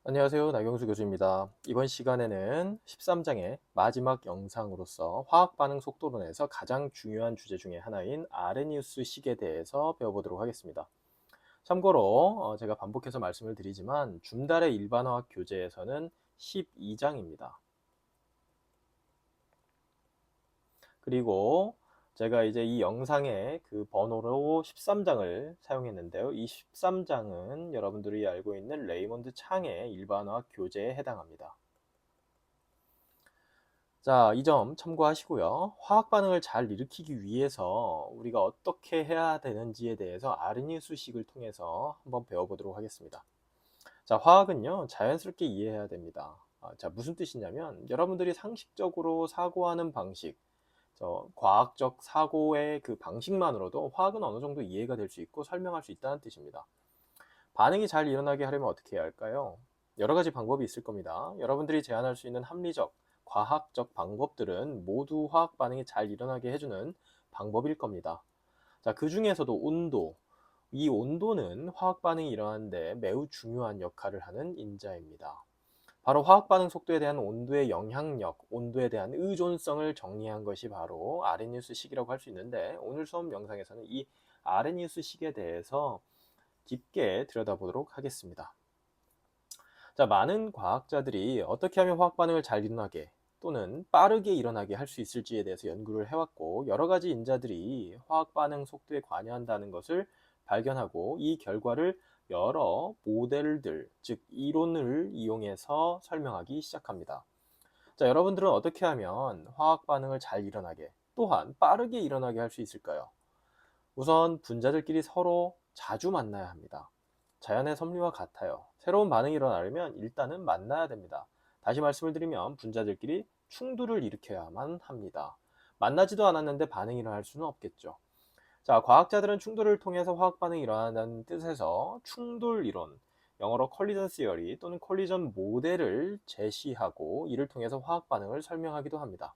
안녕하세요. 나경수 교수입니다. 이번 시간에는 13장의 마지막 영상으로서 화학 반응 속도론에서 가장 중요한 주제 중에 하나인 아레니우스 식에 대해서 배워보도록 하겠습니다. 참고로 제가 반복해서 말씀을 드리지만 줌달의 일반화학 교재에서는 12장입니다. 그리고 제가 이제 이 영상의 그 번호로 13장을 사용했는데요. 이 13장은 여러분들이 알고 있는 레이먼드 창의 일반화학 교재에 해당합니다. 자, 이 점 참고하시고요. 화학 반응을 잘 일으키기 위해서 우리가 어떻게 해야 되는지에 대해서 아르니우스식을 통해서 한번 배워보도록 하겠습니다. 자, 화학은요, 자연스럽게 이해해야 됩니다. 자, 무슨 뜻이냐면 여러분들이 상식적으로 사고하는 방식, 과학적 사고의 그 방식만으로도 화학은 어느 정도 이해가 될 수 있고 설명할 수 있다는 뜻입니다. 반응이 잘 일어나게 하려면 어떻게 해야 할까요? 여러 가지 방법이 있을 겁니다. 여러분들이 제안할 수 있는 합리적, 과학적 방법들은 모두 화학 반응이 잘 일어나게 해주는 방법일 겁니다. 자, 그 중에서도 온도. 이 온도는 화학 반응이 일어나는데 매우 중요한 역할을 하는 인자입니다. 바로 화학 반응 속도에 대한 온도의 영향력, 온도에 대한 의존성을 정리한 것이 바로 아레니우스 식이라고 할 수 있는데, 오늘 수업 영상에서는 이 아레니우스 식에 대해서 깊게 들여다보도록 하겠습니다. 자, 많은 과학자들이 어떻게 하면 화학 반응을 잘 일어나게 또는 빠르게 일어나게 할 수 있을지에 대해서 연구를 해왔고, 여러 가지 인자들이 화학 반응 속도에 관여한다는 것을 발견하고 이 결과를 여러 모델들, 즉 이론을 이용해서 설명하기 시작합니다. 자, 여러분들은 어떻게 하면 화학 반응을 잘 일어나게 또한 빠르게 일어나게 할 수 있을까요? 우선 분자들끼리 서로 자주 만나야 합니다. 자연의 섭리와 같아요. 새로운 반응이 일어나려면 일단은 만나야 됩니다. 다시 말씀을 드리면 분자들끼리 충돌을 일으켜야만 합니다. 만나지도 않았는데 반응이 일어날 수는 없겠죠. 자, 과학자들은 충돌을 통해서 화학 반응이 일어난다는 뜻에서 충돌 이론, 영어로 컬리전 시어리 또는 컬리전 모델을 제시하고 이를 통해서 화학 반응을 설명하기도 합니다.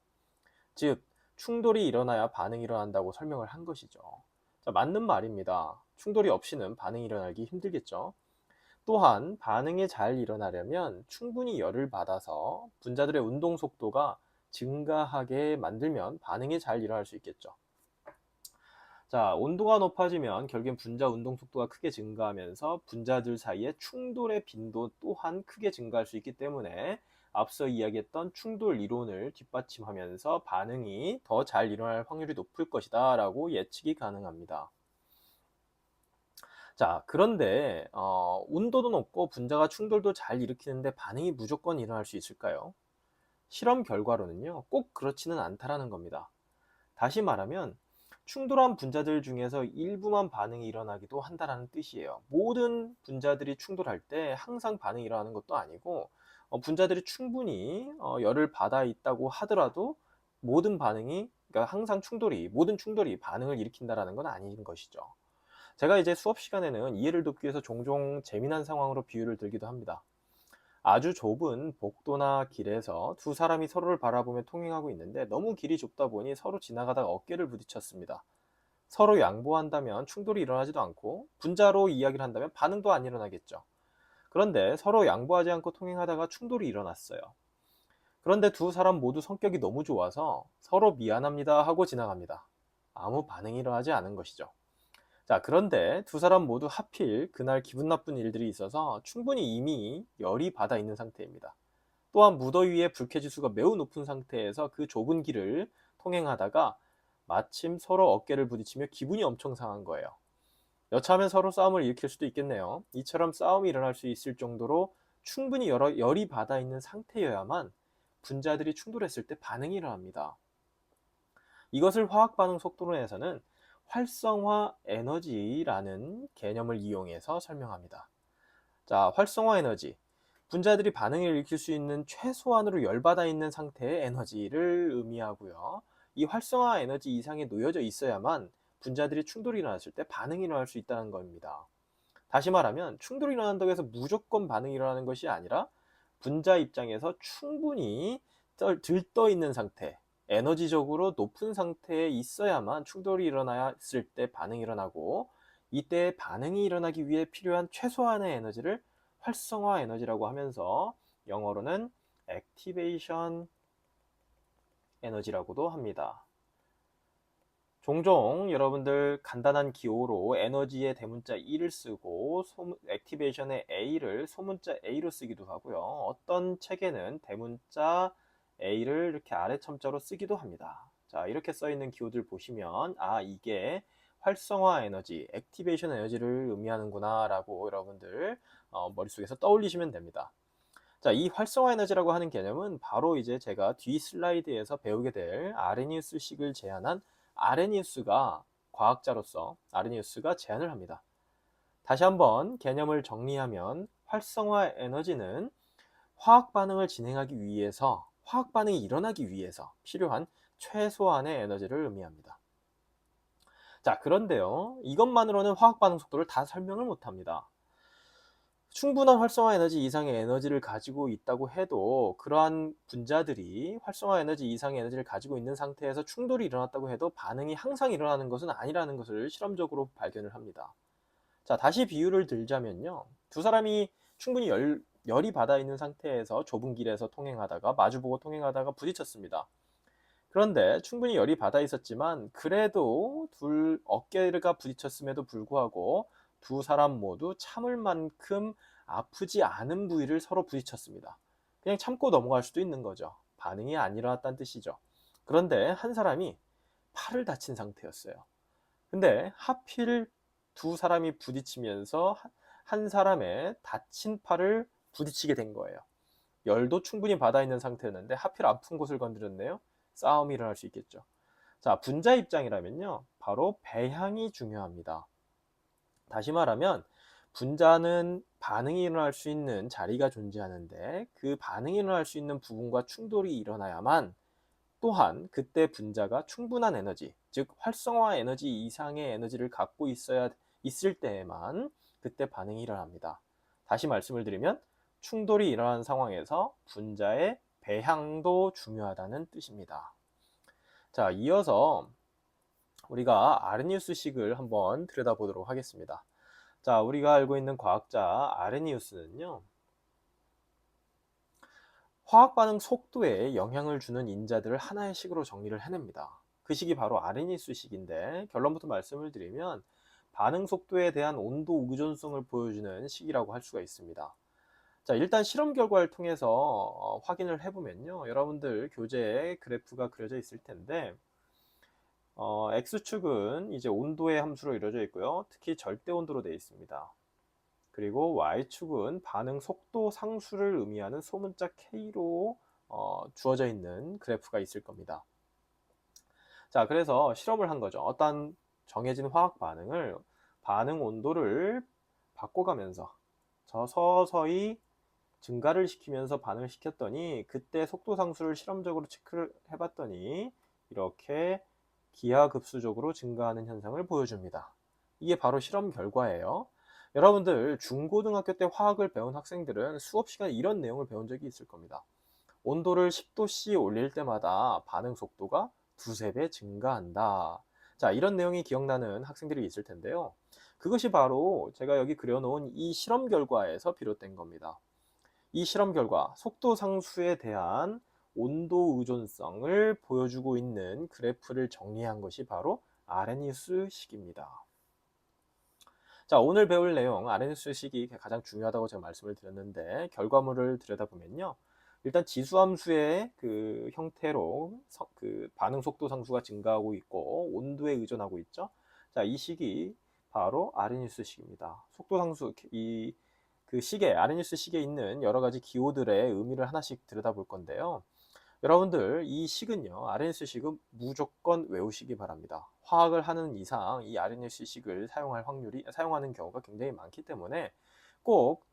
즉, 충돌이 일어나야 반응이 일어난다고 설명을 한 것이죠. 자, 맞는 말입니다. 충돌이 없이는 반응이 일어나기 힘들겠죠. 또한 반응이 잘 일어나려면 충분히 열을 받아서 분자들의 운동 속도가 증가하게 만들면 반응이 잘 일어날 수 있겠죠. 자, 온도가 높아지면 결국엔 분자 운동 속도가 크게 증가하면서 분자들 사이의 충돌의 빈도 또한 크게 증가할 수 있기 때문에 앞서 이야기했던 충돌 이론을 뒷받침하면서 반응이 더 잘 일어날 확률이 높을 것이다 라고 예측이 가능합니다. 자, 그런데 온도도 높고 분자가 충돌도 잘 일으키는데 반응이 무조건 일어날 수 있을까요? 실험 결과로는요, 꼭 그렇지는 않다라는 겁니다. 다시 말하면 충돌한 분자들 중에서 일부만 반응이 일어나기도 한다는 뜻이에요. 모든 분자들이 충돌할 때 항상 반응이 일어나는 것도 아니고, 분자들이 충분히 열을 받아 있다고 하더라도 모든 반응이, 그러니까 항상 모든 충돌이 반응을 일으킨다는 건 아닌 것이죠. 제가 이제 수업 시간에는 이해를 돕기 위해서 종종 재미난 상황으로 비유를 들기도 합니다. 아주 좁은 복도나 길에서 두 사람이 서로를 바라보며 통행하고 있는데 너무 길이 좁다 보니 서로 지나가다가 어깨를 부딪혔습니다. 서로 양보한다면 충돌이 일어나지도 않고 분자로 이야기를 한다면 반응도 안 일어나겠죠. 그런데 서로 양보하지 않고 통행하다가 충돌이 일어났어요. 그런데 두 사람 모두 성격이 너무 좋아서 서로 미안합니다 하고 지나갑니다. 아무 반응이 일어나지 않은 것이죠. 자, 그런데 두 사람 모두 하필 그날 기분 나쁜 일들이 있어서 충분히 이미 열이 받아 있는 상태입니다. 또한 무더위에 불쾌지수가 매우 높은 상태에서 그 좁은 길을 통행하다가 마침 서로 어깨를 부딪히며 기분이 엄청 상한 거예요. 여차하면 서로 싸움을 일으킬 수도 있겠네요. 이처럼 싸움이 일어날 수 있을 정도로 충분히 열이 받아 있는 상태여야만 분자들이 충돌했을 때 반응이 일어납니다. 이것을 화학 반응 속도론에서는 활성화 에너지라는 개념을 이용해서 설명합니다. 자, 활성화 에너지. 분자들이 반응을 일으킬 수 있는 최소한으로 열받아 있는 상태의 에너지를 의미하고요. 이 활성화 에너지 이상에 놓여져 있어야만 분자들이 충돌이 일어났을 때 반응이 일어날 수 있다는 겁니다. 다시 말하면 충돌이 일어난다고 해서 무조건 반응이 일어나는 것이 아니라 분자 입장에서 충분히 들떠 있는 상태, 에너지적으로 높은 상태에 있어야만 충돌이 일어났을 때 반응이 일어나고, 이때 반응이 일어나기 위해 필요한 최소한의 에너지를 활성화 에너지라고 하면서 영어로는 액티베이션 에너지라고도 합니다. 종종 여러분들 간단한 기호로 에너지의 대문자 E를 쓰고 액티베이션의 A를 소문자 A로 쓰기도 하고요. 어떤 책에는 대문자 A를 이렇게 아래 첨자로 쓰기도 합니다. 자, 이렇게 써 있는 기호들 보시면 이게 활성화 에너지, 액티베이션 에너지를 의미하는구나 라고 여러분들 머릿속에서 떠올리시면 됩니다. 자, 이 활성화 에너지라고 하는 개념은 바로 이제 제가 뒤 슬라이드에서 배우게 될 아레니우스식을 제안한 아레니우스가 과학자로서 아레니우스가 제안을 합니다. 다시 한번 개념을 정리하면 활성화 에너지는 화학 반응을 진행하기 위해서, 화학 반응이 일어나기 위해서 필요한 최소한의 에너지를 의미합니다. 자, 그런데요, 이것만으로는 화학 반응 속도를 다 설명을 못합니다. 충분한 활성화 에너지 이상의 에너지를 가지고 있다고 해도 그러한 분자들이 활성화 에너지 이상의 에너지를 가지고 있는 상태에서 충돌이 일어났다고 해도 반응이 항상 일어나는 것은 아니라는 것을 실험적으로 발견을 합니다. 자, 다시 비유를 들자면요, 두 사람이 충분히 열이 받아 있는 상태에서 좁은 길에서 통행하다가 마주보고 통행하다가 부딪혔습니다. 그런데 충분히 열이 받아 있었지만 그래도 둘 어깨가 부딪혔음에도 불구하고 두 사람 모두 참을 만큼 아프지 않은 부위를 서로 부딪혔습니다. 그냥 참고 넘어갈 수도 있는 거죠. 반응이 안 일어났다는 뜻이죠. 그런데 한 사람이 팔을 다친 상태였어요. 근데 하필 두 사람이 부딪히면서 한 사람의 다친 팔을 부딪히게 된 거예요. 열도 충분히 받아 있는 상태였는데 하필 아픈 곳을 건드렸네요. 싸움이 일어날 수 있겠죠. 자, 분자 입장이라면요, 바로 배향이 중요합니다. 다시 말하면 분자는 반응이 일어날 수 있는 자리가 존재하는데 그 반응이 일어날 수 있는 부분과 충돌이 일어나야만, 또한 그때 분자가 충분한 에너지, 즉 활성화 에너지 이상의 에너지를 갖고 있을 때에만 그때 반응이 일어납니다. 다시 말씀을 드리면 충돌이 일어난 상황에서 분자의 배향도 중요하다는 뜻입니다. 자, 이어서 우리가 아르니우스식을 한번 들여다보도록 하겠습니다. 자, 우리가 알고 있는 과학자 아르니우스는요, 화학 반응 속도에 영향을 주는 인자들을 하나의 식으로 정리를 해냅니다. 그 식이 바로 아르니우스 식인데, 결론부터 말씀을 드리면 반응 속도에 대한 온도 의존성을 보여주는 식이라고 할 수가 있습니다. 자, 일단 실험 결과를 통해서 확인을 해보면요, 여러분들 교재에 그래프가 그려져 있을 텐데, X축은 이제 온도의 함수로 이루어져 있고요, 특히 절대 온도로 되어 있습니다. 그리고 Y축은 반응 속도 상수를 의미하는 소문자 K로 주어져 있는 그래프가 있을 겁니다. 자, 그래서 실험을 한 거죠. 어떤 정해진 화학 반응을 반응 온도를 바꿔가면서 서서히 증가를 시키면서 반응을 시켰더니, 그때 속도 상수를 실험적으로 체크를 해봤더니 이렇게 기하급수적으로 증가하는 현상을 보여줍니다. 이게 바로 실험 결과예요. 여러분들 중고등학교 때 화학을 배운 학생들은 수업 시간에 이런 내용을 배운 적이 있을 겁니다. 온도를 10도씨 올릴 때마다 반응 속도가 두세 배 증가한다. 자, 이런 내용이 기억나는 학생들이 있을 텐데요. 그것이 바로 제가 여기 그려놓은 이 실험 결과에서 비롯된 겁니다. 이 실험 결과, 속도 상수에 대한 온도 의존성을 보여주고 있는 그래프를 정리한 것이 바로 아레니우스 식입니다. 자, 오늘 배울 내용, 아레니우스 식이 가장 중요하다고 제가 말씀을 드렸는데, 결과물을 들여다보면요, 일단 지수함수의 그 형태로 그 반응 속도 상수가 증가하고 있고 온도에 의존하고 있죠. 자, 이 식이 바로 아레니우스 식입니다. 속도 상수, 그 식에, 아레니우스 식에 있는 여러 가지 기호들의 의미를 하나씩 들여다볼 건데요. 여러분들 이 식은요, 아레니우스 식은 무조건 외우시기 바랍니다. 화학을 하는 이상 이 아레니우스 식을 사용하는 경우가 굉장히 많기 때문에 꼭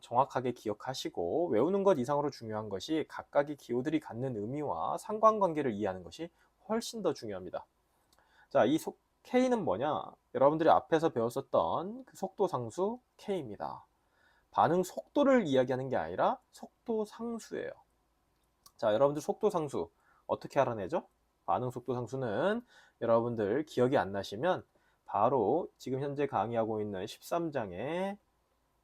정확하게 기억하시고, 외우는 것 이상으로 중요한 것이 각각의 기호들이 갖는 의미와 상관관계를 이해하는 것이 훨씬 더 중요합니다. 자, 이 K는 뭐냐? 여러분들이 앞에서 배웠었던 그 속도 상수 K입니다. 반응 속도를 이야기하는 게 아니라 속도 상수예요. 자, 여러분들 속도 상수 어떻게 알아내죠? 반응 속도 상수는 여러분들 기억이 안 나시면 바로 지금 현재 강의하고 있는 13장에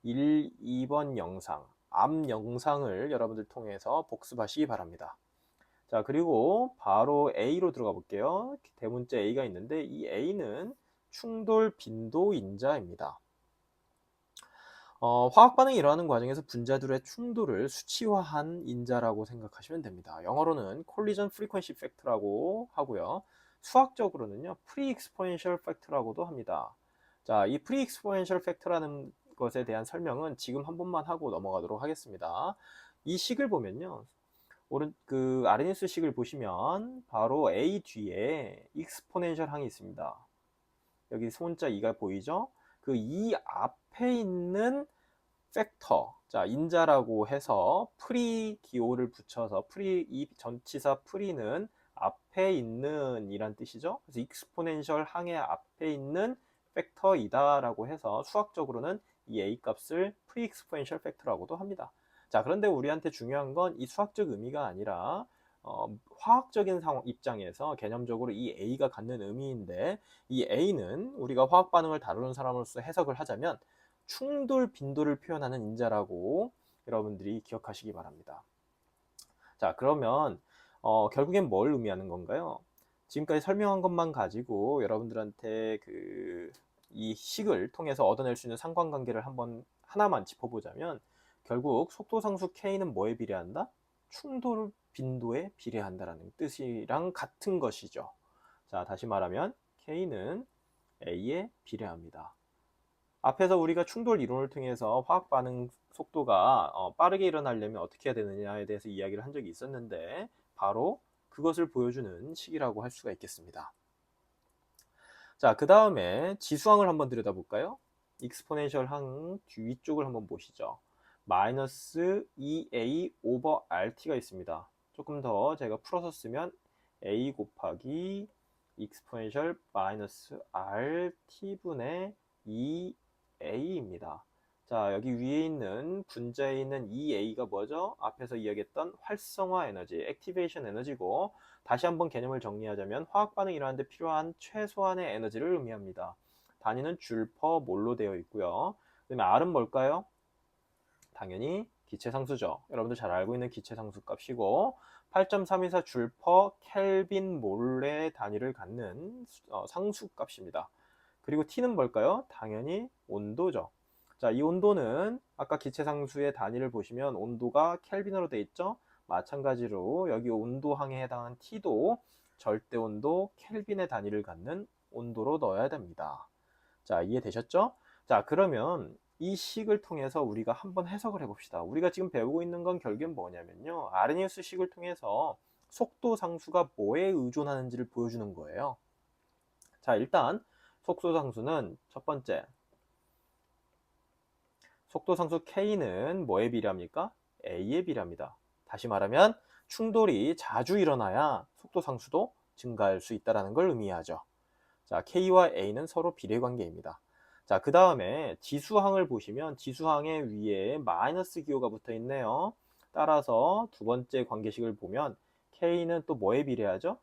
1, 2번 영상, 앞 영상을 여러분들 통해서 복습하시기 바랍니다. 자, 그리고 바로 A로 들어가 볼게요. 대문자 A가 있는데 이 A는 충돌 빈도 인자입니다. 화학 반응이 일어나는 과정에서 분자들의 충돌을 수치화한 인자라고 생각하시면 됩니다. 영어로는 collision frequency factor라고 하고요. 수학적으로는요, pre-exponential factor라고도 합니다. 자, 이 pre-exponential factor라는 것에 대한 설명은 지금 한 번만 하고 넘어가도록 하겠습니다. 이 식을 보면요, 아르니스 식을 보시면 바로 A 뒤에 exponential 항이 있습니다. 여기 소문자 2가 보이죠? 그 2 앞에 있는 팩터, 자, 인자라고 해서 프리 기호를 붙여서 이 전치사 프리는 앞에 있는 이란 뜻이죠. 그래서 익스포넨셜 항의 앞에 있는 팩터이다 라고 해서 수학적으로는 이 A 값을 프리 익스포넨셜 팩터라고도 합니다. 자, 그런데 우리한테 중요한 건 이 수학적 의미가 아니라 화학적인 입장에서 개념적으로 이 A가 갖는 의미인데, 이 A는 우리가 화학 반응을 다루는 사람으로서 해석을 하자면 충돌 빈도를 표현하는 인자라고 여러분들이 기억하시기 바랍니다. 자, 그러면 결국엔 뭘 의미하는 건가요? 지금까지 설명한 것만 가지고 여러분들한테 이 식을 통해서 얻어낼 수 있는 상관관계를 하나만 짚어보자면, 결국 속도상수 K는 뭐에 비례한다? 충돌 빈도에 비례한다라는 뜻이랑 같은 것이죠. 자, 다시 말하면 K는 A에 비례합니다. 앞에서 우리가 충돌 이론을 통해서 화학 반응 속도가 빠르게 일어나려면 어떻게 해야 되느냐에 대해서 이야기를 한 적이 있었는데, 바로 그것을 보여주는 식이라고 할 수가 있겠습니다. 자, 그 다음에 지수항을 한번 들여다볼까요? 익스포넨셜 항 뒤쪽을 한번 보시죠. 마이너스 2a 오버 rt가 있습니다. 조금 더 제가 풀어서 쓰면 a 곱하기 익스포넨셜 마이너스 rt분의 2a입니다. 자, 여기 위에 있는 분자에 있는 2a가 뭐죠? 앞에서 이야기했던 활성화 에너지, 액티베이션 에너지고, 다시 한번 개념을 정리하자면 화학 반응이 일어나는데 필요한 최소한의 에너지를 의미합니다. 단위는 줄 퍼 몰로 되어 있고요. 그 다음에 R은 뭘까요? 당연히 기체상수죠. 여러분들 잘 알고 있는 기체상수 값이고, 8.324 줄 퍼 켈빈 몰의 단위를 갖는 상수 값입니다. 그리고 T는 뭘까요? 당연히 온도죠. 자, 이 온도는 아까 기체상수의 단위를 보시면 온도가 켈빈으로 되어 있죠. 마찬가지로 여기 온도항에 해당하는 T도 절대온도 켈빈의 단위를 갖는 온도로 넣어야 됩니다. 자, 이해되셨죠? 자, 그러면 이 식을 통해서 우리가 한번 해석을 해봅시다. 우리가 지금 배우고 있는 건 결국엔 뭐냐면요, 아르니우스 식을 통해서 속도 상수가 뭐에 의존하는지를 보여주는 거예요. 자, 일단 속도 상수는 첫 번째, 속도 상수 K는 뭐에 비례합니까? A에 비례합니다. 다시 말하면 충돌이 자주 일어나야 속도 상수도 증가할 수 있다는 걸 의미하죠. 자, K와 A는 서로 비례 관계입니다. 자, 그 다음에 지수항을 보시면 지수항의 위에 마이너스 기호가 붙어 있네요. 따라서 두 번째 관계식을 보면 K는 또 뭐에 비례하죠?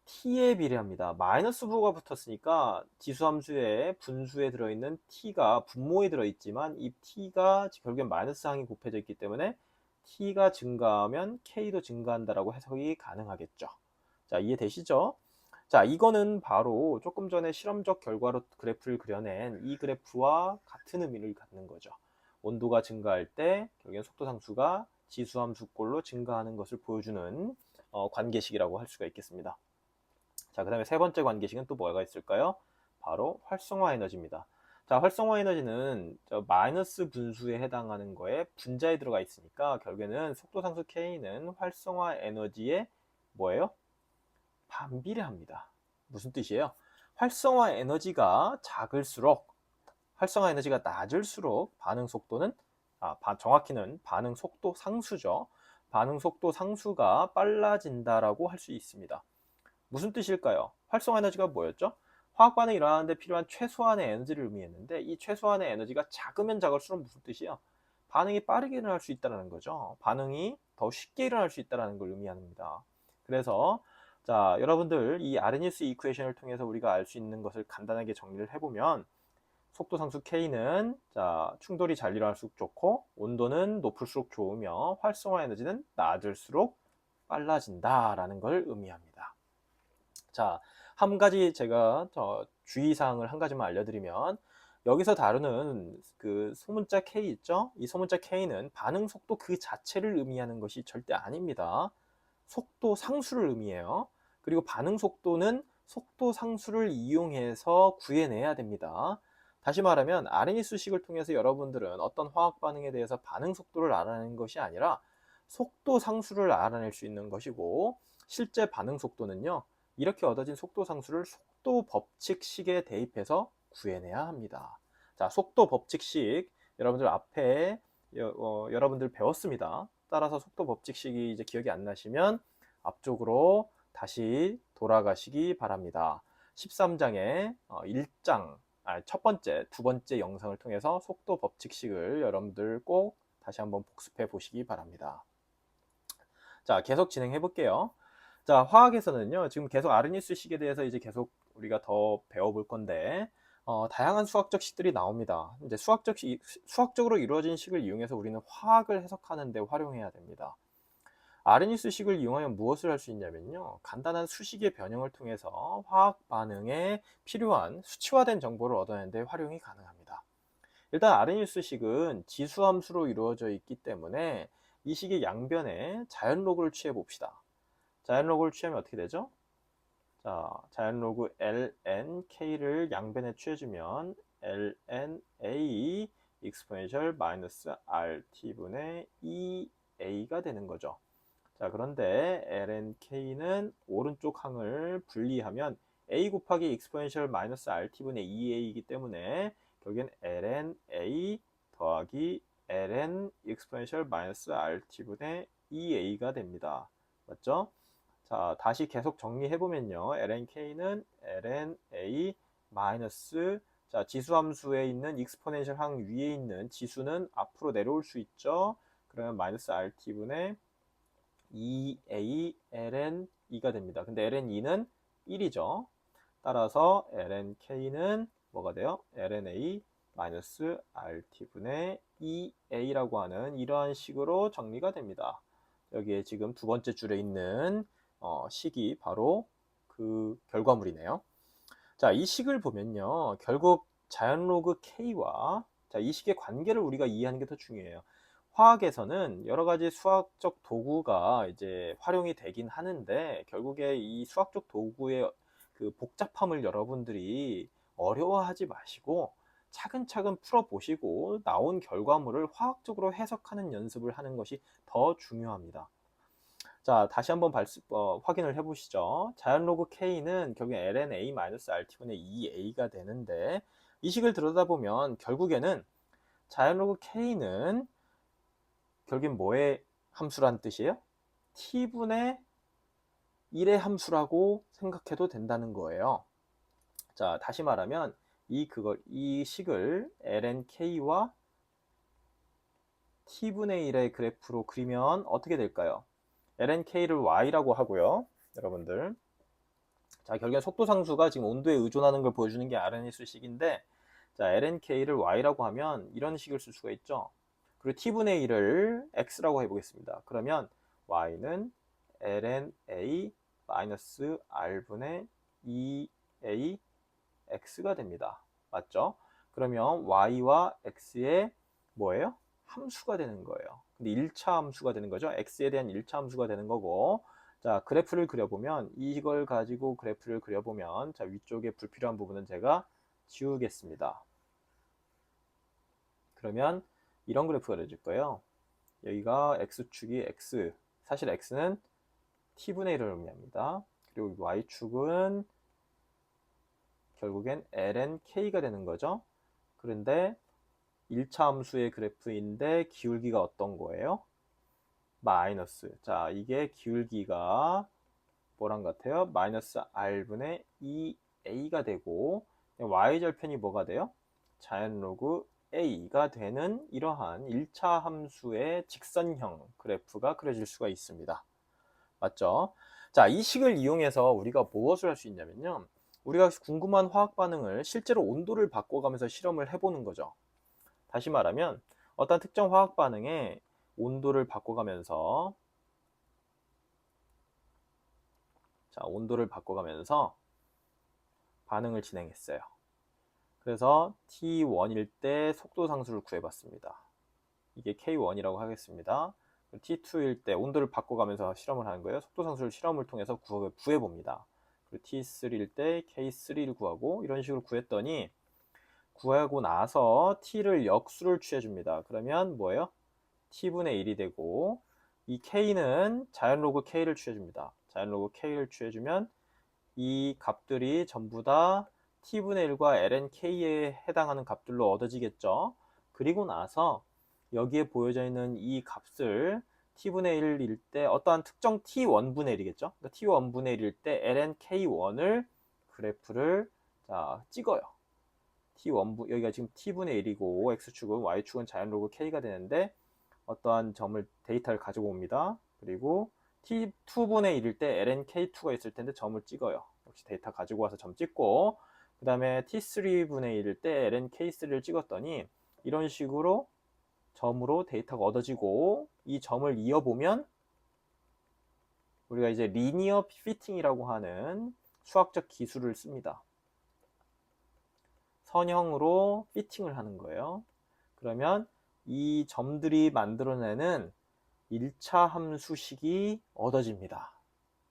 T에 비례합니다. 마이너스 부호가 붙었으니까 지수함수의 분수에 들어있는 T가 분모에 들어있지만 이 T가 결국엔 마이너스 항이 곱해져 있기 때문에 T가 증가하면 K도 증가한다라고 해석이 가능하겠죠. 자, 이해되시죠? 자, 이거는 바로 조금 전에 실험적 결과로 그래프를 그려낸 이 그래프와 같은 의미를 갖는 거죠. 온도가 증가할 때 결국엔 속도 상수가 지수함수꼴로 증가하는 것을 보여주는 관계식이라고 할 수가 있겠습니다. 자, 그 다음에 세 번째 관계식은 또 뭐가 있을까요? 바로 활성화 에너지입니다. 자, 활성화 에너지는 마이너스 분수에 해당하는 거에 분자에 들어가 있으니까 결국에는 속도 상수 K는 활성화 에너지의 뭐예요? 반비례합니다. 무슨 뜻이에요? 활성화 에너지가 작을수록, 활성화 에너지가 낮을수록 반응 속도는, 정확히는 반응 속도 상수죠. 반응 속도 상수가 빨라진다라고 할 수 있습니다. 무슨 뜻일까요? 활성화 에너지가 뭐였죠? 화학 반응이 일어나는데 필요한 최소한의 에너지를 의미했는데, 이 최소한의 에너지가 작으면 작을수록 무슨 뜻이에요? 반응이 빠르게 일어날 수 있다는 거죠. 반응이 더 쉽게 일어날 수 있다는 걸 의미합니다. 그래서 자, 여러분들 이 아르니우스 이퀘이션을 통해서 우리가 알 수 있는 것을 간단하게 정리를 해보면, 속도 상수 K는 자, 충돌이 잘 일어날수록 좋고 온도는 높을수록 좋으며 활성화 에너지는 낮을수록 빨라진다라는 걸 의미합니다. 자, 한 가지 제가 주의사항을 한 가지만 알려드리면 여기서 다루는 그 소문자 K 있죠? 이 소문자 K는 반응 속도 그 자체를 의미하는 것이 절대 아닙니다. 속도 상수를 의미해요. 그리고 반응 속도는 속도 상수를 이용해서 구해내야 됩니다. 다시 말하면 아르니수식을 통해서 여러분들은 어떤 화학 반응에 대해서 반응 속도를 알아내는 것이 아니라 속도 상수를 알아낼 수 있는 것이고, 실제 반응 속도는요, 이렇게 얻어진 속도 상수를 속도 법칙식에 대입해서 구해내야 합니다. 자, 속도 법칙식 여러분들 앞에 여러분들 배웠습니다. 따라서 속도 법칙식이 이제 기억이 안 나시면 앞쪽으로 다시 돌아가시기 바랍니다. 13장의 1장, 첫 번째, 두 번째 영상을 통해서 속도 법칙식을 여러분들 꼭 다시 한번 복습해 보시기 바랍니다. 자, 계속 진행해 볼게요. 자, 화학에서는요, 지금 계속 아르니스 식에 대해서 이제 계속 우리가 더 배워볼 건데, 다양한 수학적 식들이 나옵니다. 이제 수학적으로 이루어진 식을 이용해서 우리는 화학을 해석하는 데 활용해야 됩니다. 아르니스 식을 이용하면 무엇을 할 수 있냐면요, 간단한 수식의 변형을 통해서 화학 반응에 필요한 수치화된 정보를 얻어내는 데 활용이 가능합니다. 일단 아르니스 식은 지수함수로 이루어져 있기 때문에 이 식의 양변에 자연로그를 취해 봅시다. 자연로그를 취하면 어떻게 되죠? 자, 자연로그 lnk를 양변에 취해주면 lna exponential 마이너스 rt분의 2a가 되는 거죠. 자, 그런데 lnk는 오른쪽 항을 분리하면 a 곱하기 exponential 마이너스 rt분의 2a이기 때문에 결국엔 lna 더하기 ln exponential 마이너스 rt분의 2a가 됩니다. 맞죠? 자, 다시 계속 정리해보면요. lnk는 lna 마이너스, 자, 지수함수에 있는 익스포넨셜 항 위에 있는 지수는 앞으로 내려올 수 있죠. 그러면 마이너스 rt분의 2a ln 2가 됩니다. 근데 ln 2는 1이죠. 따라서 lnk는 뭐가 돼요? lna 마이너스 rt분의 2a라고 하는 이러한 식으로 정리가 됩니다. 여기에 지금 두 번째 줄에 있는 식이 바로 그 결과물이네요. 자, 이 식을 보면요, 결국 자연로그 K와 자, 이 식의 관계를 우리가 이해하는 게 더 중요해요. 화학에서는 여러 가지 수학적 도구가 이제 활용이 되긴 하는데, 결국에 이 수학적 도구의 그 복잡함을 여러분들이 어려워하지 마시고 차근차근 풀어보시고 나온 결과물을 화학적으로 해석하는 연습을 하는 것이 더 중요합니다. 자, 다시 한번 확인을 해보시죠. 자연로그 K는 결국 ln-a-rt분의 2a가 되는데, 이 식을 들여다보면 결국에는 자연로그 K는 결국엔 뭐의 함수란 뜻이에요? t분의 1의 함수라고 생각해도 된다는 거예요. 자, 다시 말하면 이 식을 lnk와 t분의 1의 그래프로 그리면 어떻게 될까요? lnk를 y라고 하고요, 여러분들. 자, 결국엔 속도 상수가 지금 온도에 의존하는 걸 보여주는 게 아르니스식인데, 자, lnk를 y라고 하면 이런 식을 쓸 수가 있죠. 그리고 t분의 1을 x라고 해보겠습니다. 그러면 y는 lna 마이너스 r분의 2a x가 됩니다. 맞죠? 그러면 y와 x의 뭐예요? 함수가 되는 거예요. 근데 1차 함수가 되는 거죠. x에 대한 1차 함수가 되는 거고, 자, 그래프를 그려보면, 이걸 가지고 그래프를 그려보면, 자, 위쪽에 불필요한 부분은 제가 지우겠습니다. 그러면 이런 그래프가 그려질 거예요. 여기가 x축이 x, 사실 x는 t분의 1을 의미합니다. 그리고 y축은 결국엔 lnk가 되는 거죠. 그런데 1차 함수의 그래프인데 기울기가 어떤 거예요? 마이너스. 자, 이게 기울기가 뭐랑 같아요? 마이너스 r분의 2a가 되고, y절편이 뭐가 돼요? 자연로그 a가 되는 이러한 1차 함수의 직선형 그래프가 그려질 수가 있습니다. 맞죠? 자, 이 식을 이용해서 우리가 무엇을 할 수 있냐면요, 우리가 궁금한 화학 반응을 실제로 온도를 바꿔가면서 실험을 해보는 거죠. 다시 말하면 어떤 특정 화학 반응의 온도를 바꿔가면서 온도를 바꿔가면서 반응을 진행했어요. 그래서 T1일 때 속도 상수를 구해봤습니다. 이게 K1이라고 하겠습니다. T2일 때 온도를 바꿔가면서 실험을 하는 거예요. 속도 상수를 실험을 통해서 구해봅니다. 그리고 T3일 때 K3를 구하고 이런 식으로 구했더니 구하고 나서 T를 역수를 취해줍니다. 그러면 뭐예요? T분의 1이 되고 이 K는 자연로그 K를 취해줍니다. 자연로그 K를 취해주면 이 값들이 전부 다 T분의 1과 lnK에 해당하는 값들로 얻어지겠죠. 그리고 나서 여기에 보여져 있는 이 값을 T분의 1일 때 어떠한 특정 T1분의 1이겠죠. 그러니까 T1분의 1일 때 lnK1을 그래프를 찍어요. T1분, 여기가 지금 T분의 1이고 X축은 Y축은 자연로그 K가 되는데 어떠한 점을 데이터를 가지고 옵니다. 그리고 T2분의 1일 때 lnK2가 있을 텐데 점을 찍어요. 역시 데이터 가지고 와서 점 찍고 그 다음에 T3분의 1일 때 lnK3를 찍었더니 이런 식으로 점으로 데이터가 얻어지고 이 점을 이어보면 우리가 이제 리니어 피팅이라고 하는 수학적 기술을 씁니다. 선형으로 피팅을 하는 거예요. 그러면 이 점들이 만들어내는 1차 함수식이 얻어집니다.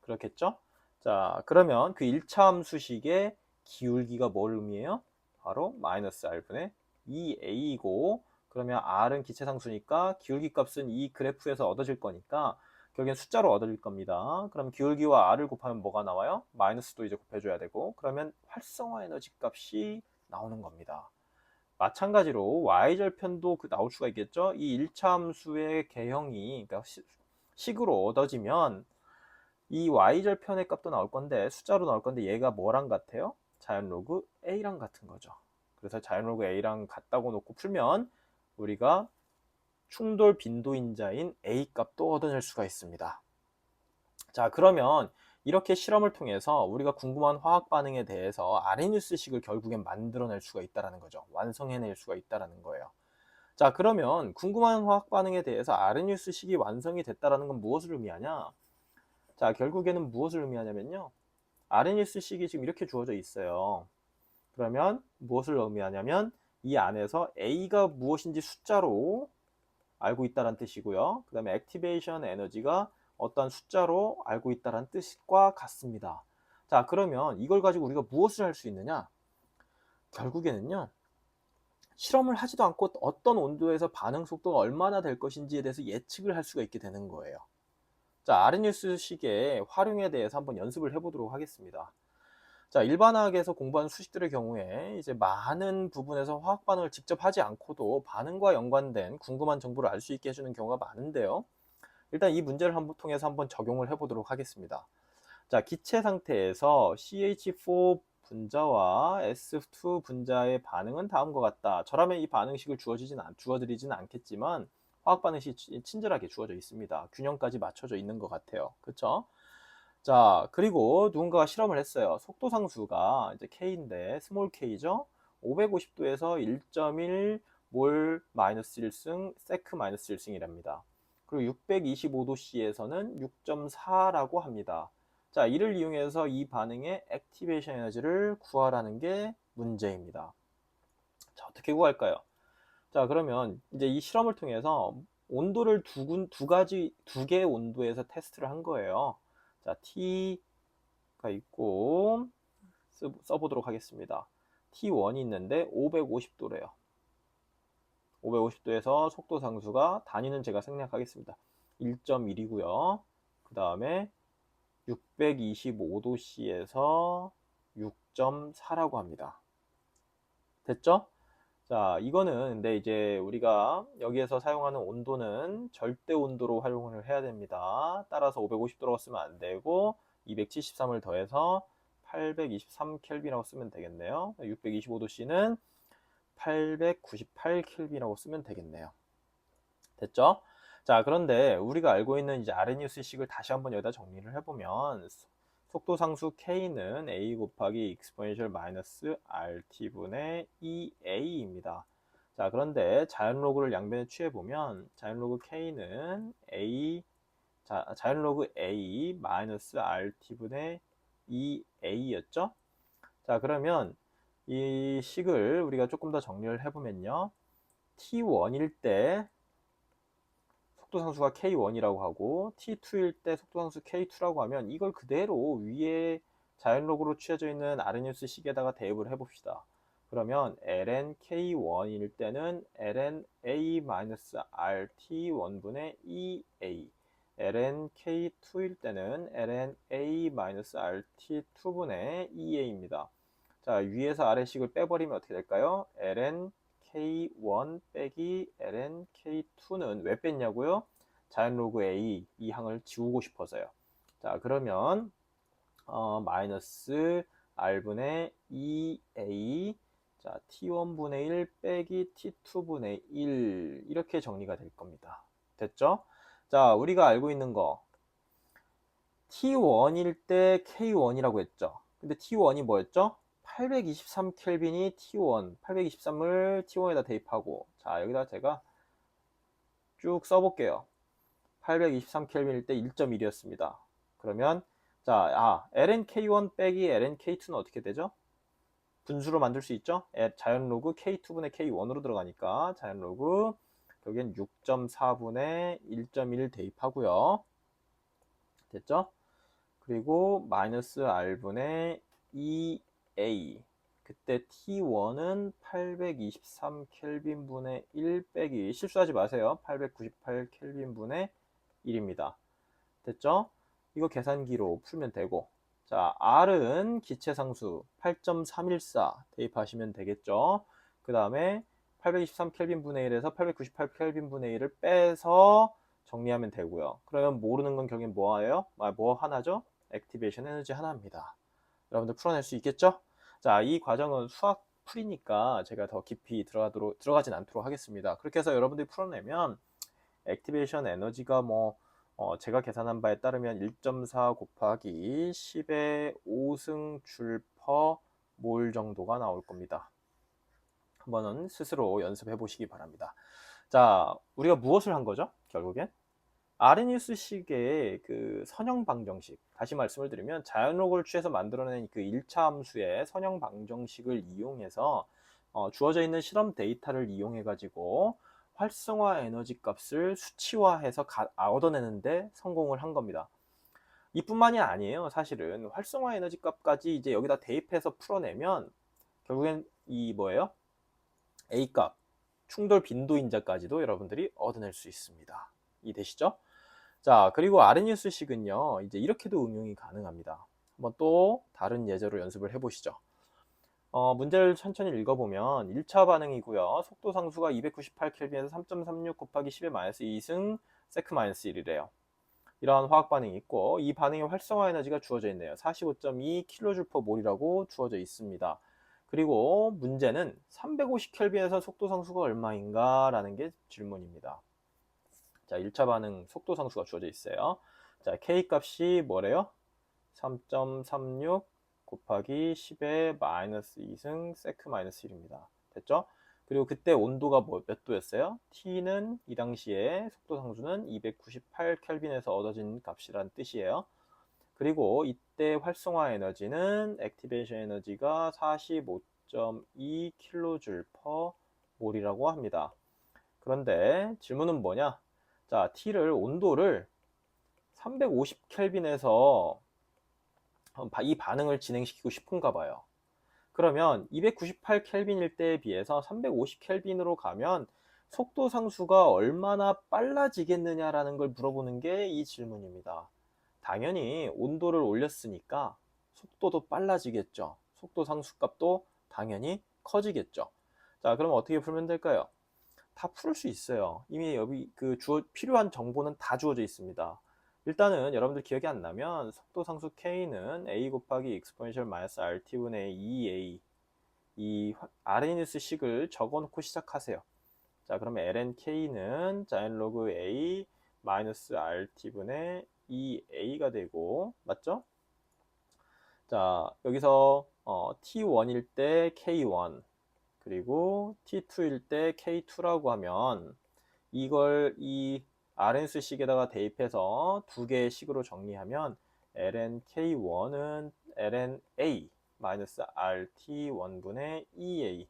그렇겠죠? 자, 그러면 그 1차 함수식의 기울기가 뭘 의미해요? 바로 마이너스 R분의 2A이고 그러면 R은 기체상수니까 기울기 값은 이 그래프에서 얻어질 거니까 결국엔 숫자로 얻어질 겁니다. 그럼 기울기와 R을 곱하면 뭐가 나와요? 마이너스도 이제 곱해줘야 되고 그러면 활성화 에너지 값이 나오는 겁니다. 마찬가지로 y절편도 나올 수가 있겠죠. 이 1차 함수의 개형이 그러니까 식으로 얻어지면 이 y절편의 값도 나올 건데 숫자로 나올 건데 얘가 뭐랑 같아요? 자연로그 a랑 같은 거죠. 그래서 자연로그 a랑 같다고 놓고 풀면 우리가 충돌 빈도인자인 a 값도 얻어낼 수가 있습니다. 자, 그러면 이렇게 실험을 통해서 우리가 궁금한 화학 반응에 대해서 아레니우스식을 결국엔 만들어낼 수가 있다는 거죠. 완성해낼 수가 있다는 거예요. 자, 그러면 궁금한 화학 반응에 대해서 아레니우스식이 완성이 됐다는 건 무엇을 의미하냐? 자, 결국에는 무엇을 의미하냐면요. 아레니우스식이 지금 이렇게 주어져 있어요. 그러면 무엇을 의미하냐면 이 안에서 A가 무엇인지 숫자로 알고 있다는 뜻이고요. 그 다음에 액티베이션 에너지가 어떤 숫자로 알고 있다는 뜻과 같습니다. 자, 그러면 이걸 가지고 우리가 무엇을 할 수 있느냐? 결국에는요. 실험을 하지도 않고 어떤 온도에서 반응 속도가 얼마나 될 것인지에 대해서 예측을 할 수가 있게 되는 거예요. 자, 아레니우스식의 활용에 대해서 한번 연습을 해보도록 하겠습니다. 자, 일반화학에서 공부하는 수식들의 경우에 이제 많은 부분에서 화학 반응을 직접 하지 않고도 반응과 연관된 궁금한 정보를 알 수 있게 해주는 경우가 많은데요. 일단 이 문제를 통해서 한번 적용을 해보도록 하겠습니다. 자, 기체 상태에서 CH4 분자와 S2 분자의 반응은 다음과 같다. 저라면 이 반응식을 주어드리진 않겠지만 화학 반응식이 친절하게 주어져 있습니다. 균형까지 맞춰져 있는 것 같아요. 그렇죠? 자, 그리고 누군가가 실험을 했어요. 속도 상수가 이제 K인데 스몰 K죠. 550도에서 1.1 몰 마이너스 1승, 세크 마이너스 1승이랍니다. 그리고 625도 C에서는 6.4라고 합니다. 자, 이를 이용해서 이 반응의 액티베이션 에너지를 구하라는 게 문제입니다. 자, 어떻게 구할까요? 자, 그러면 이제 이 실험을 통해서 온도를 두 개의 온도에서 테스트를 한 거예요. 자, T가 있고 써보도록 하겠습니다. T1이 있는데 550도래요. 550도에서 속도 상수가 단위는 제가 생략하겠습니다. 1.1이고요. 그 다음에 625도씨에서 6.4라고 합니다. 됐죠? 자, 이거는 근데 이제 우리가 여기에서 사용하는 온도는 절대 온도로 활용을 해야 됩니다. 따라서 550도라고 쓰면 안 되고 273을 더해서 823켈빈이라고 쓰면 되겠네요. 625도씨는 898켈빈이라고 쓰면 되겠네요. 됐죠? 자, 그런데 우리가 알고 있는 이제 아레니우스식을 다시 한번 여기다 정리를 해보면 속도상수 k는 a 곱하기 exponential 마이너스 rt분의 2a입니다. 자, 그런데 자연로그를 양변에 취해보면 자연로그 k는 자연로그 a 마이너스 rt분의 2a였죠? 자, 그러면 이 식을 우리가 조금 더 정리를 해보면요. t1일 때 속도상수가 k1이라고 하고 t2일 때 속도상수 k2라고 하면 이걸 그대로 위에 자연로그로 취해져 있는 아르니우스 식에다가 대입을 해봅시다. 그러면 ln k1일 때는 ln a-rt1분의 2a ln k2일 때는 ln a-rt2분의 2a입니다. 자, 위에서 아래식을 빼버리면 어떻게 될까요? ln k1 빼기 ln k2는 왜 뺐냐고요? 자연로그 a 이 항을 지우고 싶어서요. 자, 그러면 마이너스 r분의 2a 자, t1분의 1 빼기 t2분의 1 이렇게 정리가 될 겁니다. 됐죠? 자, 우리가 알고 있는 거 T1일 때 K1이라고 했죠. 근데 T1이 뭐였죠? 823 켈빈이 T1, 823을 T1에다 대입하고, 자, 여기다 제가 쭉 써볼게요. 823 켈빈일 때 1.1이었습니다. 그러면, 자, lnk1 빼기 lnk2는 어떻게 되죠? 분수로 만들 수 있죠? 자연로그 K2분의 K1으로 들어가니까, 자연로그, 여기엔 6.4분의 1.1 대입하고요. 됐죠? 그리고 마이너스 r분의 2a 그때 T1은 823 켈빈분의 1 빼기 실수하지 마세요. 898 켈빈분의 1입니다. 됐죠? 이거 계산기로 풀면 되고 자, R은 기체상수 8.314 대입하시면 되겠죠? 그 다음에 823 켈빈분의 1에서 898 켈빈분의 1을 빼서 정리하면 되고요. 그러면 모르는 건 결국엔 뭐예요? 뭐 하나죠? 액티베이션 에너지 하나입니다. 여러분들 풀어낼 수 있겠죠? 자, 이 과정은 수학 풀이니까 제가 더 깊이 들어가진 않도록 하겠습니다. 그렇게 해서 여러분들이 풀어내면 액티베이션 에너지가 제가 계산한 바에 따르면 1.4 곱하기 10의 5승 줄 퍼 몰 정도가 나올 겁니다. 한번은 스스로 연습해 보시기 바랍니다. 자, 우리가 무엇을 한 거죠? 결국엔 아르니우스식의 그 선형 방정식, 다시 말씀을 드리면 자연로그를 취해서 만들어낸 그 1차 함수의 선형 방정식을 이용해서 주어져 있는 실험 데이터를 이용해 가지고 활성화 에너지 값을 수치화해서 얻어내는데 성공을 한 겁니다. 이뿐만이 아니에요. 사실은 활성화 에너지 값까지 이제 여기다 대입해서 풀어내면 결국엔 이 뭐예요? A 값, 충돌 빈도 인자까지도 여러분들이 얻어낼 수 있습니다. 이해되시죠? 자, 그리고 아르니우스식은요, 이제 이렇게도 응용이 가능합니다. 한번 또 다른 예제로 연습을 해보시죠. 문제를 천천히 읽어보면 1차 반응이고요. 속도 상수가 298켈빈에서 3.36 곱하기 10의 마이너스 2승 세크 마이너스 1이래요. 이러한 화학 반응이 있고 이 반응의 활성화 에너지가 주어져 있네요. 45.2 kJ/몰이라고 주어져 있습니다. 그리고 문제는 350켈빈에서 속도 상수가 얼마인가 라는 게 질문입니다. 자, 1차 반응 속도 상수가 주어져 있어요. 자, K 값이 뭐래요? 3.36 곱하기 10의 마이너스 2승 세크 마이너스 1입니다. 됐죠? 그리고 그때 온도가 몇 도였어요? T는 이 당시에 속도 상수는 298 켈빈에서 얻어진 값이란 뜻이에요. 그리고 이때 활성화 에너지는 액티베이션 에너지가 45.2 킬로줄 퍼 몰이라고 합니다. 그런데 질문은 뭐냐? 자, T를 온도를 350 켈빈에서 이 반응을 진행시키고 싶은가 봐요. 그러면 298 켈빈일 때에 비해서 350 켈빈으로 가면 속도 상수가 얼마나 빨라지겠느냐라는 걸 물어보는 게 이 질문입니다. 당연히 온도를 올렸으니까 속도도 빨라지겠죠. 속도 상수값도 당연히 커지겠죠. 자, 그럼 어떻게 풀면 될까요? 다 풀을 수 있어요. 이미 여기 필요한 정보는 다 주어져 있습니다. 일단은 여러분들 기억이 안 나면 속도 상수 k는 a 곱하기 exponential 마이너스 rt분의 2a 이 아르니우스 식을 적어놓고 시작하세요. 자, 그러면 ln k는 자연로그 a 마이너스 rt분의 2a가 되고 맞죠? 자, 여기서 T1일 때 K1 그리고 T2일 때 K2라고 하면 이걸 이 RN수식에다가 대입해서 두 개의 식으로 정리하면 ln K1은 ln A 마이너스 RT1분의 EA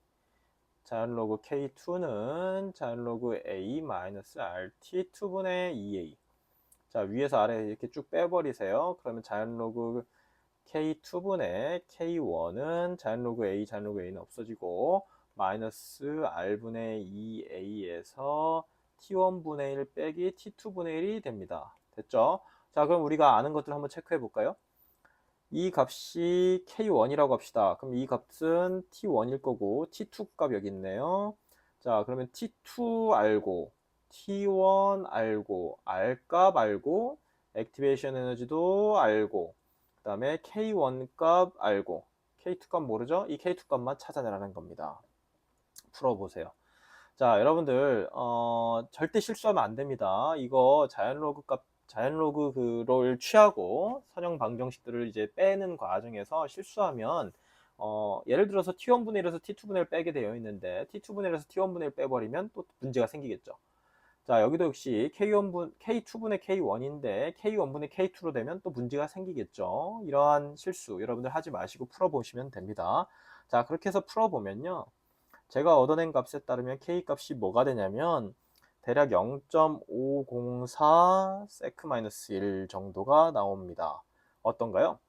자연 로그 K2는 자연 로그 A 마이너스 RT2분의 EA. 자, 위에서 아래 이렇게 쭉 빼버리세요. 그러면 자연 로그 K2분의 K1은 자연 로그 A, 자연 로그 A는 없어지고 마이너스 R분의 2A에서 T1분의 1 빼기 T2분의 1이 됩니다. 됐죠? 자, 그럼 우리가 아는 것들 한번 체크해 볼까요? 이 값이 K1이라고 합시다. 그럼 이 값은 T1일 거고 T2 값 여기 있네요. 자, 그러면 T2 알고 T1 알고 R 값 알고 액티베이션 에너지도 알고 그 다음에 K1 값 알고 K2 값 모르죠? 이 K2 값만 찾아내라는 겁니다. 풀어보세요. 자, 여러분들 절대 실수하면 안 됩니다. 이거 자연 로그 그를 취하고 선형 방정식들을 이제 빼는 과정에서 실수하면 예를 들어서 T1분의 1에서 T2분의 1 빼게 되어 있는데 T2분의 1에서 T1분의 1 빼버리면 또 문제가 생기겠죠. 자, 여기도 역시 K2분의 K1인데 K1분의 K2로 되면 또 문제가 생기겠죠. 이러한 실수 여러분들 하지 마시고 풀어보시면 됩니다. 자, 그렇게 해서 풀어보면요. 제가 얻어낸 값에 따르면 K 값이 뭐가 되냐면 대략 0.504 세크-1 정도가 나옵니다. 어떤가요?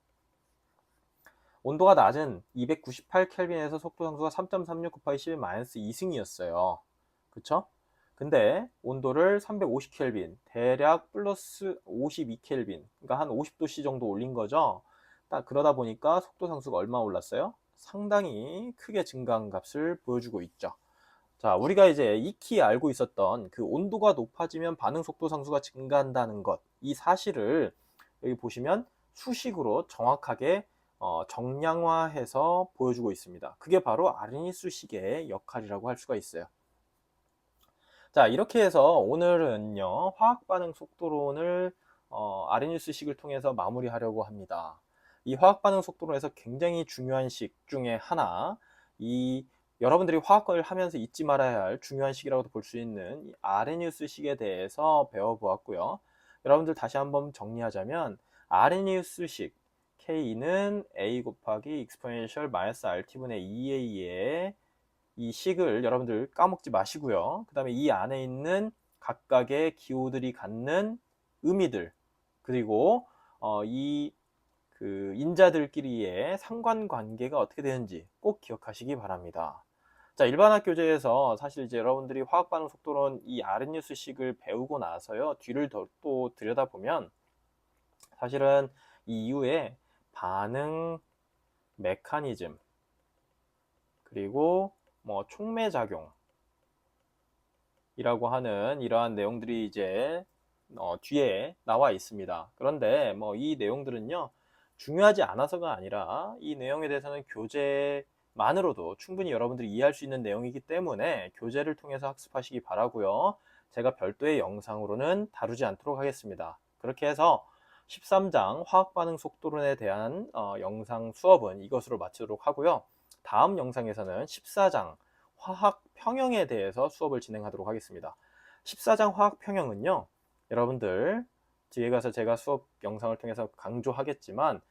온도가 낮은 298켈빈에서 속도 상수가 3.36 곱하기 10-2승이었어요. 그쵸? 근데 온도를 350켈빈, 대략 플러스 52켈빈, 그러니까 한 50도씨 정도 올린 거죠. 딱 그러다 보니까 속도 상수가 얼마 올랐어요? 상당히 크게 증가한 값을 보여주고 있죠. 자, 우리가 이제 익히 알고 있었던 그 온도가 높아지면 반응 속도 상수가 증가한다는 것, 이 사실을 여기 보시면 수식으로 정확하게 정량화해서 보여주고 있습니다. 그게 바로 아르니수식의 역할이라고 할 수가 있어요. 자, 이렇게 해서 오늘은요, 화학 반응 속도론을 아르니수식을 통해서 마무리하려고 합니다. 이 화학 반응 속도론에서 굉장히 중요한 식 중에 하나, 이 여러분들이 화학을 하면서 잊지 말아야 할 중요한 식이라고도 볼 수 있는 이 아르니우스식에 대해서 배워보았고요. 여러분들 다시 한번 정리하자면 아르니우스식 K는 A 곱하기 exponential 마이너스 RT분의 2A의 이 식을 여러분들 까먹지 마시고요. 그 다음에 이 안에 있는 각각의 기호들이 갖는 의미들 그리고 이 그 인자들끼리의 상관관계가 어떻게 되는지 꼭 기억하시기 바랍니다. 자, 일반학 교재에서 사실 이제 여러분들이 화학반응 속도론 이 아르니우스식을 배우고 나서요, 뒤를 또 들여다보면 사실은 이 이후에 반응 메커니즘 그리고 뭐 촉매작용이라고 하는 이러한 내용들이 이제 뒤에 나와 있습니다. 그런데 뭐 이 내용들은요, 중요하지 않아서가 아니라 이 내용에 대해서는 교재만으로도 충분히 여러분들이 이해할 수 있는 내용이기 때문에 교재를 통해서 학습하시기 바라고요. 제가 별도의 영상으로는 다루지 않도록 하겠습니다. 그렇게 해서 13장 화학반응 속도론에 대한 영상 수업은 이것으로 마치도록 하고요. 다음 영상에서는 14장 화학평형에 대해서 수업을 진행하도록 하겠습니다. 14장 화학평형은요, 여러분들 뒤에 가서 제가 수업 영상을 통해서 강조하겠지만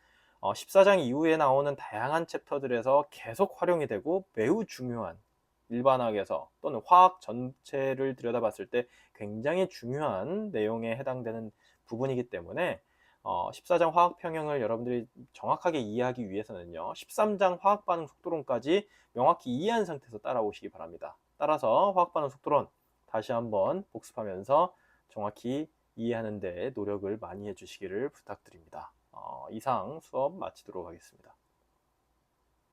14장 이후에 나오는 다양한 챕터들에서 계속 활용이 되고 매우 중요한 일반학에서 또는 화학 전체를 들여다봤을 때 굉장히 중요한 내용에 해당되는 부분이기 때문에 14장 화학평형을 여러분들이 정확하게 이해하기 위해서는요, 13장 화학반응 속도론까지 명확히 이해한 상태에서 따라오시기 바랍니다. 따라서 화학반응 속도론 다시 한번 복습하면서 정확히 이해하는 데 노력을 많이 해주시기를 부탁드립니다. 이상 수업 마치도록 하겠습니다.